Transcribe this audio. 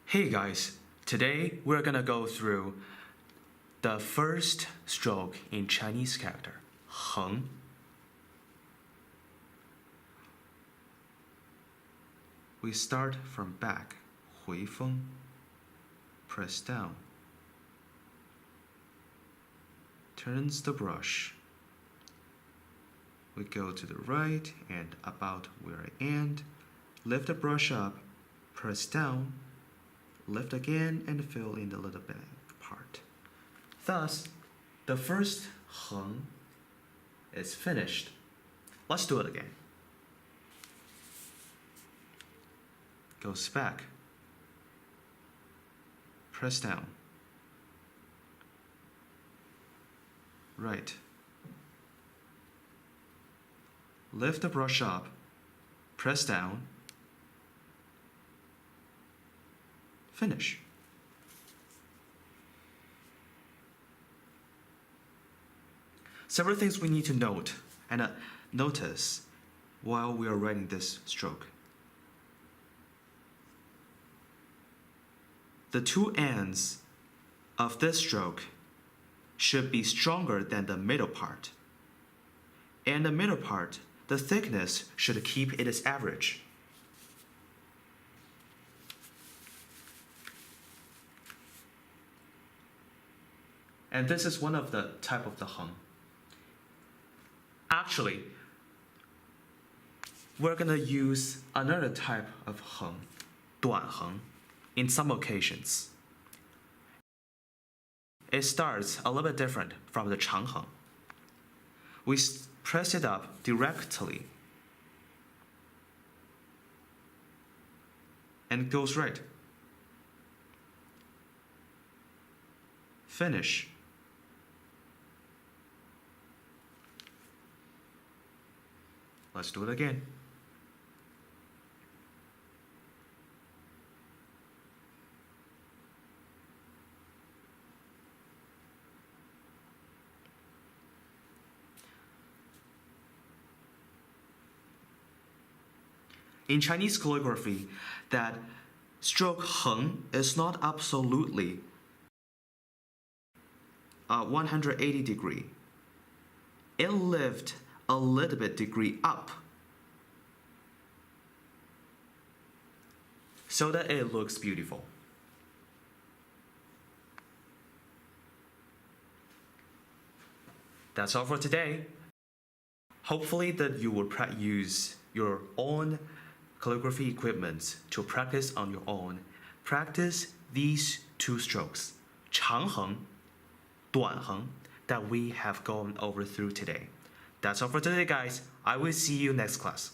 Hey guys, today we're gonna go through the first stroke in Chinese character, Heng. We start from back, 回风, press down, turns the brush. We go to the right and about where I end, lift the brush up, press down, lift again and fill in the little blank part. Thus, the first Heng is finished. Let's do it again. Goes back, press down, right, lift the brush up, press down, finish. Several things we need to note and notice while we are writing this stroke. The two ends of this stroke should be stronger than the middle part. And the middle part, the thickness should keep its average. And this is one of the type of the Heng. Actually, we're gonna use another type of Heng, 短横, in some occasions. It starts a little bit different from the 长横. We press it up directly and goes right. Finish. Let's do it again. In Chinese calligraphy, that stroke Heng is not absolutely 180 degree. It lifts a little bit degree up so that it looks beautiful. That's all for today. Hopefully that you will use your own calligraphy equipment to practice on your own. Practice these two strokes, 长横, 短横, that we have gone over through today. That's all for today, guys. I will see you next class.